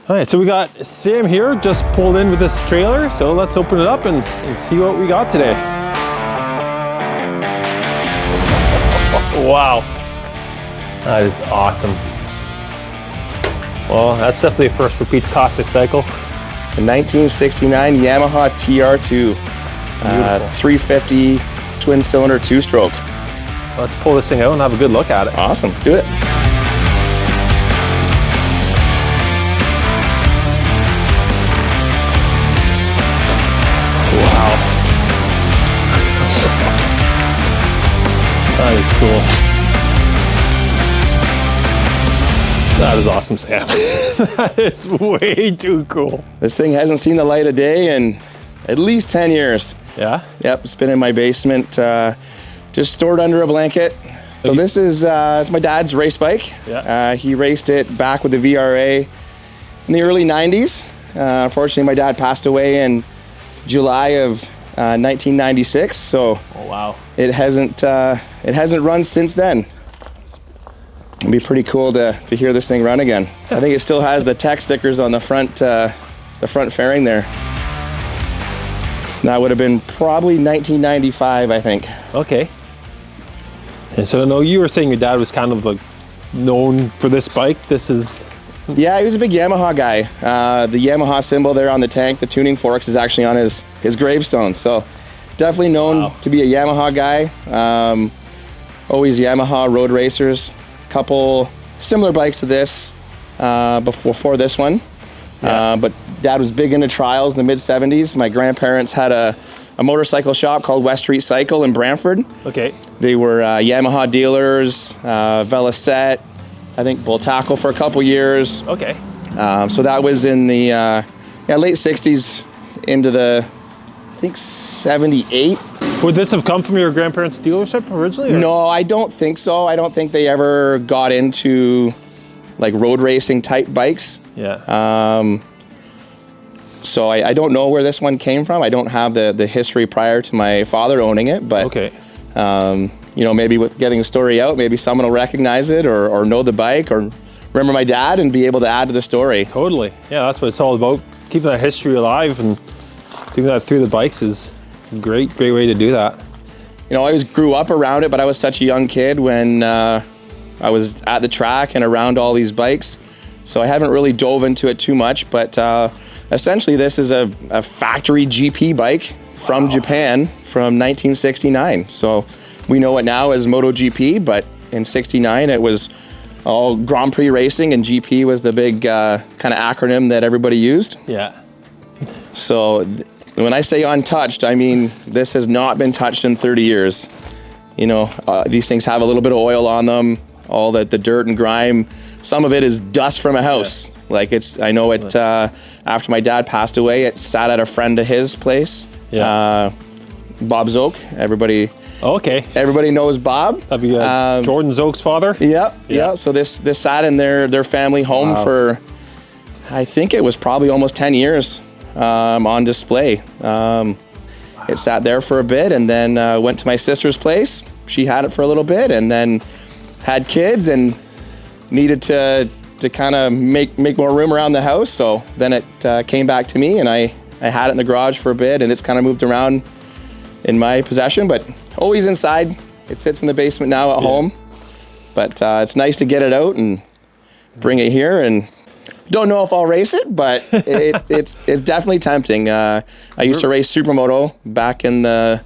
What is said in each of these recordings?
All right, so we got Sam here, just pulled in with this trailer. So let's open it up and see what we got today. Wow, that is awesome. Well, that's definitely a first for Pete's Caustic cycle. It's a 1969 Yamaha TR2 350 twin cylinder 2-stroke. Let's pull this thing out and have a good look at it. Awesome, let's do it. Wow. That is cool. That is awesome, Sam. That is way too cool. This thing hasn't seen the light of day in at least 10 years. Yeah? Yep, it's been in my basement, just stored under a blanket. So this is it's my dad's race bike. Yeah. He raced it back with the VRA in the early 90s. Unfortunately, my dad passed away in July of 1996. So oh, wow. It hasn't run since then. It'd be pretty cool to hear this thing run again. I think it still has the tech stickers on the front fairing there. That would have been probably 1995, I think. Okay. And so I know you were saying your dad was kind of like known for this bike. This is... Yeah, he was a big Yamaha guy. The Yamaha symbol there on the tank, the tuning forks, is actually on his gravestone. So definitely known to be a Yamaha guy. Always Yamaha road racers. Couple similar bikes to this before this one. Yeah. But Dad was big into trials in the mid-70s. My grandparents had a motorcycle shop called West Street Cycle in Brantford. Okay. They were Yamaha dealers, Velocette, I think Bull Tackle for a couple years. Okay. So that was in the late 60s into the, I think, 78. Would this have come from your grandparents' dealership originally? Or? No, I don't think so. I don't think they ever got into like road racing type bikes. Yeah. So I don't know where this one came from. I don't have the history prior to my father owning it, but okay. Maybe with getting the story out, maybe someone will recognize it or know the bike or remember my dad and be able to add to the story. Totally. Yeah, that's what it's all about. Keeping that history alive and doing that through the bikes is a great way to do that. I always grew up around it, but I was such a young kid when I was at the track and around all these bikes. So I haven't really dove into it too much, but essentially this is a factory GP bike from Japan from 1969. So we know it now as MotoGP, but in 69 it was all Grand Prix racing and GP was the big kind of acronym that everybody used. Yeah. So when I say untouched, I mean this has not been touched in 30 years. These things have a little bit of oil on them, all the dirt and grime. Some of it is dust from a house. Yeah. Like I know it, after my dad passed away, it sat at a friend of his place. Yeah. Bob Zoke, everybody. Okay. Everybody knows Bob. That'd be Jordan Zoke's father? Yeah. So this sat in their family home for, I think it was probably almost 10 years on display. It sat there for a bit and then went to my sister's place. She had it for a little bit and then had kids and needed to kind of make more room around the house. So then it came back to me and I had it in the garage for a bit and it's kind of moved around in my possession, but always inside. It sits in the basement now at home, but it's nice to get it out and bring it here. And don't know if I'll race it, but it's definitely tempting. I used to race Supermoto back in the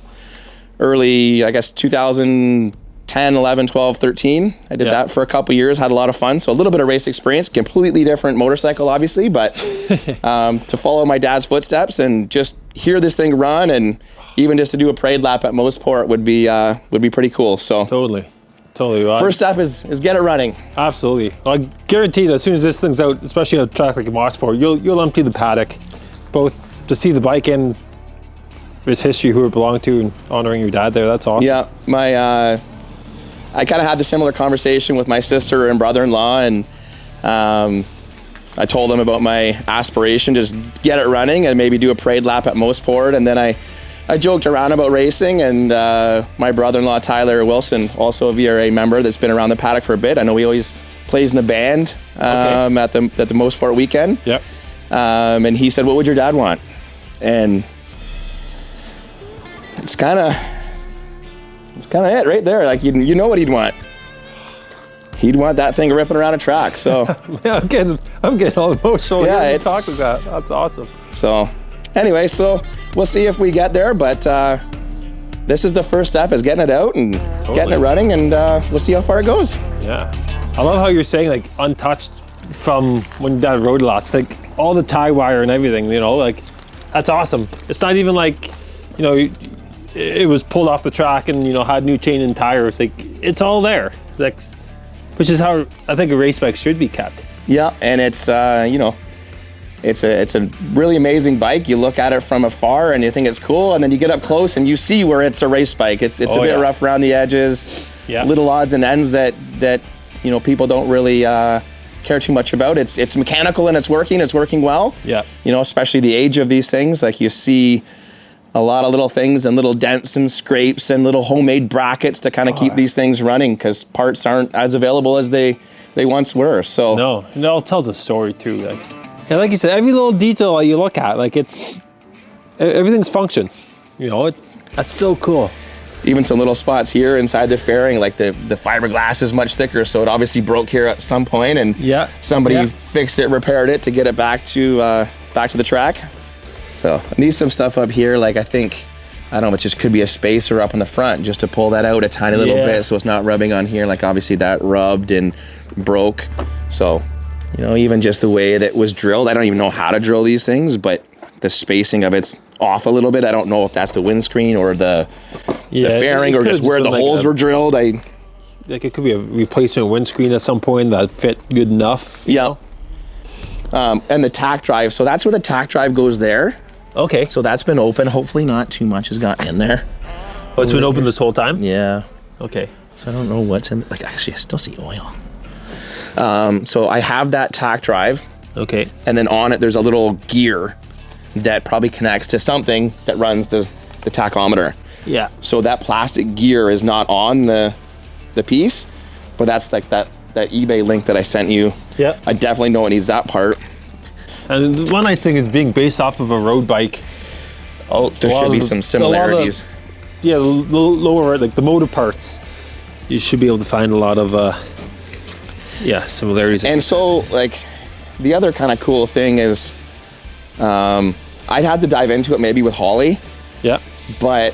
early, I guess, 2010, 11, 12, 13. I did that for a couple years, had a lot of fun. So a little bit of race experience, completely different motorcycle, obviously, but to follow my dad's footsteps and just hear this thing run and even just to do a parade lap at Mosport would be pretty cool. So Totally. First step is get it running. Absolutely. Well, I guarantee that as soon as this thing's out, especially on a track like a Mosport, you'll empty the paddock, both to see the bike and its history, who it belonged to, and honoring your dad there. That's awesome. Yeah, I kind of had the similar conversation with my sister and brother-in-law, and I told them about my aspiration, just get it running and maybe do a parade lap at Mosport. And then I joked around about racing, and my brother-in-law Tyler Wilson, also a VRA member that's been around the paddock for a bit. I know he always plays in the band at the Mosport weekend. Yep. And he said, what would your dad want? And it's kind of it right there. Like, you know what he'd want. He'd want that thing ripping around a track. So yeah, I'm getting all emotional. Yeah, it's talk like that. That's awesome. So anyway, so we'll see if we get there, but this is the first step, is getting it out and getting it running, and we'll see how far it goes. Yeah, I love how you're saying like untouched from when Dad rode lots, like all the tie wire and everything. You know, like that's awesome. It's not even like, you know, it was pulled off the track and, you know, had new chain and tires. Like, it's all there. Like, which is how I think a race bike should be kept. Yeah, and it's you know, it's a really amazing bike. You look at it from afar and you think it's cool, and then you get up close and you see where it's a race bike. It's a bit rough around the edges, little odds and ends that you know, people don't really care too much about. It's mechanical and it's working well. Yeah, you know, especially the age of these things. Like, you see a lot of little things and little dents and scrapes and little homemade brackets to kind of keep these things running, because parts aren't as available as they once were. So no, it all tells a story too. Like you said, every little detail you look at, like, everything's function. You know, that's so cool. Even some little spots here inside the fairing, like the fiberglass is much thicker, so it obviously broke here at some point, and somebody fixed it, repaired it to get it back to the track. So I need some stuff up here, like I don't know, it just could be a spacer up in the front just to pull that out a tiny little bit so it's not rubbing on here. Like, obviously that rubbed and broke. So, you know, even just the way that it was drilled, I don't even know how to drill these things, but the spacing of it's off a little bit. I don't know if that's the windscreen or the fairing, or just where the holes were drilled. Like, it could be a replacement windscreen at some point that fit good enough. Yeah. And the tack drive. So that's where the tack drive goes there. Okay. So that's been open. Hopefully not too much has gotten in there. Oh, it's been open this whole time? Yeah. Okay. So I don't know what's in, like, actually I still see oil. So I have that tack drive. Okay. And then on it, there's a little gear that probably connects to something that runs the tachometer. Yeah. So that plastic gear is not on the piece, but that's like that eBay link that I sent you. Yeah. I definitely know it needs that part. And the one nice thing is being based off of a road bike. Oh, there should be some similarities. The lower, like the motor parts, you should be able to find a lot of similarities. And so, like, the other kind of cool thing is, I'd have to dive into it maybe with Holly. Yeah. But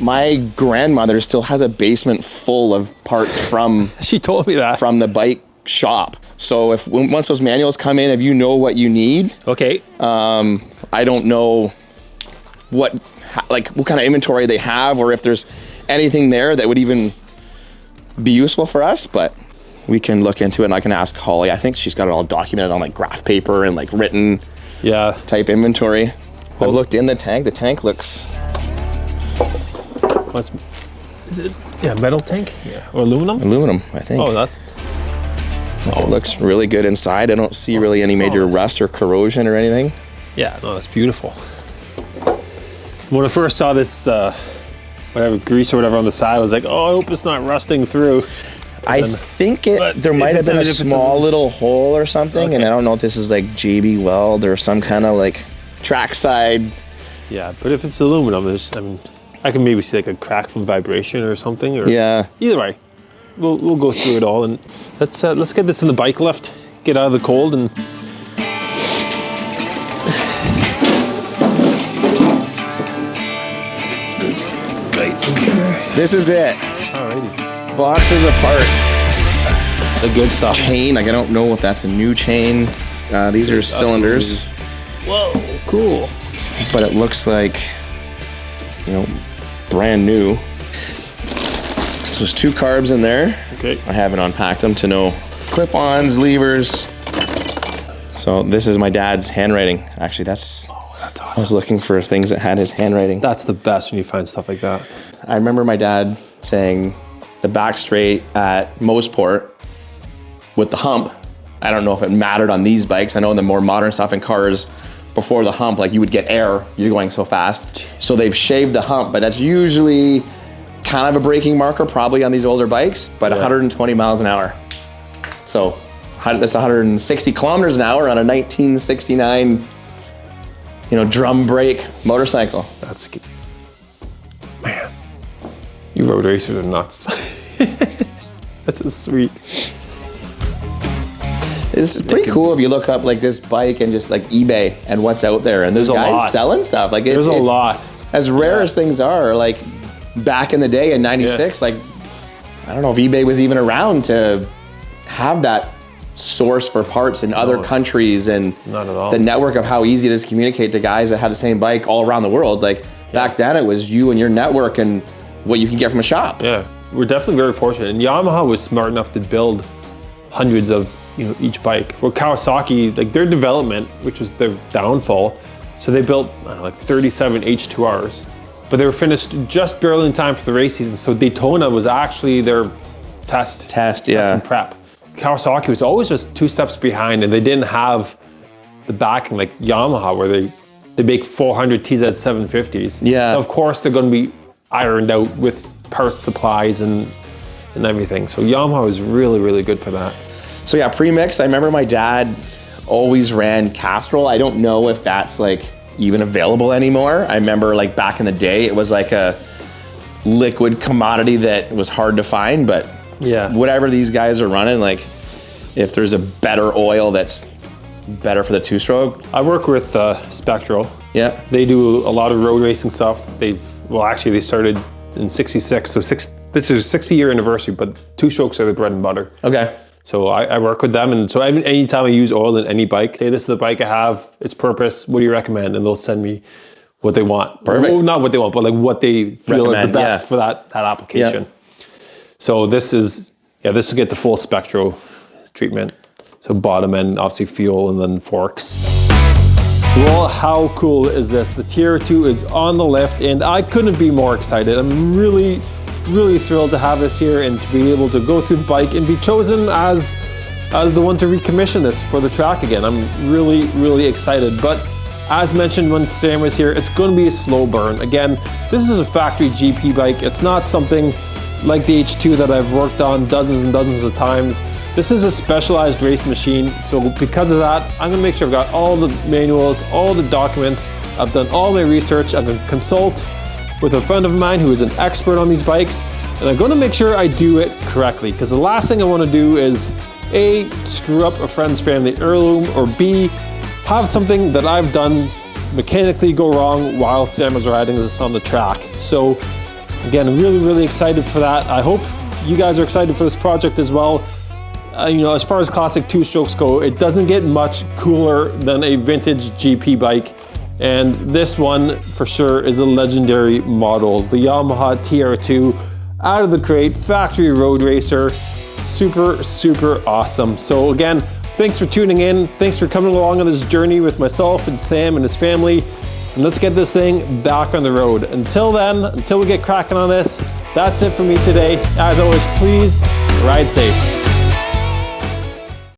my grandmother still has a basement full of parts from she told me that from the bike shop. So once those manuals come in, if you know what you need, okay. I don't know what kind of inventory they have, or if there's anything there that would even be useful for us, but we can look into it, and I can ask Holly. I think she's got it all documented on like graph paper and like written type inventory. I've looked in the tank. The tank looks... Is it metal tank? Yeah. Or aluminum? Aluminum, I think. Oh, it looks really good inside. I don't see really any major rust or corrosion or anything. Yeah, no, that's beautiful. When I first saw this, grease or whatever on the side, I was like, oh, I hope it's not rusting through. I think there might have been a small little hole or something, and I don't know if this is like JB Weld or some kind of like trackside. Yeah, but if it's aluminum, I can maybe see like a crack from vibration or something. Or either way, we'll go through it all, and let's get this in the bike lift, get out of the cold, and this is it. Alrighty. Boxes of parts. The good stuff. Chain, like I don't know if that's a new chain. These are cylinders. Whoa, cool. But it looks like, brand new. So there's 2 carbs in there. Okay. I haven't unpacked them to know clip-ons, levers. So this is my dad's handwriting. Actually, that's awesome. I was looking for things that had his handwriting. That's the best when you find stuff like that. I remember my dad saying the back straight at Mosport with the hump. I don't know if it mattered on these bikes. I know in the more modern stuff in cars, before the hump, like you would get air, you're going so fast. So they've shaved the hump, but that's usually kind of a braking marker, probably on these older bikes, but 120 miles an hour. So that's 160 kilometers an hour on a 1969 drum brake motorcycle. That's good. Man, you road racers are nuts. That's so sweet. It's pretty cool if you look up like this bike and just like eBay and what's out there, and there's guys selling stuff. Like there's a lot. As rare as things are, like back in the day in '96, like I don't know if eBay was even around to have that source for parts in other countries, and not at all. The network of how easy it is to communicate to guys that have the same bike all around the world. Like back then, it was you and your network and what you can get from a shop. Yeah, we're definitely very fortunate, and Yamaha was smart enough to build hundreds of each bike. Where Kawasaki, like their development, which was their downfall, so they built like 37 H2Rs, but they were finished just barely in time for the race season. So Daytona was actually their test and prep. Kawasaki was always just 2 steps behind, and they didn't have the backing like Yamaha, where they make 400 TZ750s. Yeah. So of course they're going to be ironed out with parts supplies and everything. So Yamaha was really, really good for that. So yeah, premix. I remember my dad always ran Castrol. I don't know if that's like even available anymore. I remember like back in the day, it was like a liquid commodity that was hard to find, but yeah, whatever these guys are running, like if there's a better oil that's better for the 2-stroke. I work with Spectro. Yeah. They do a lot of road racing stuff. They started in '66, so this is 60-year anniversary, but 2-strokes are the bread and butter. Okay. So I work with them, and so anytime I use oil in any bike, hey, this is the bike I have, its purpose, what do you recommend? And they'll send me what they want. Perfect. Well, not what they want, but like what they feel is the best for that application. Yeah. So this will get the full Spectro treatment. So bottom end, obviously fuel, and then forks. Well, how cool is this? The TR2 is on the lift, and I couldn't be more excited. I'm really thrilled to have this here and to be able to go through the bike and be chosen as the one to recommission this for the track again. I'm really excited. But as mentioned when Sam was here, it's going to be a slow burn. Again, this is a factory GP bike. It's not something like the H2 that I've worked on dozens and dozens of times. This is a specialized race machine, so because of that, I'm gonna make sure I've got all the manuals, all the documents, I've done all my research, I'm gonna consult with a friend of mine who is an expert on these bikes, and I'm gonna make sure I do it correctly, because the last thing I wanna do is A, screw up a friend's family heirloom, or B, have something that I've done mechanically go wrong while Sam is riding this on the track. So again, really excited for that. I hope you guys are excited for this project as well. As far as classic 2-strokes go, it doesn't get much cooler than a vintage GP bike. And this one for sure is a legendary model. The Yamaha TR2 out of the crate, factory road racer, super awesome. So again, thanks for tuning in. Thanks for coming along on this journey with myself and Sam and his family. And let's get this thing back on the road. Until then, until we get cracking on this, that's it for me today. As always, please ride safe.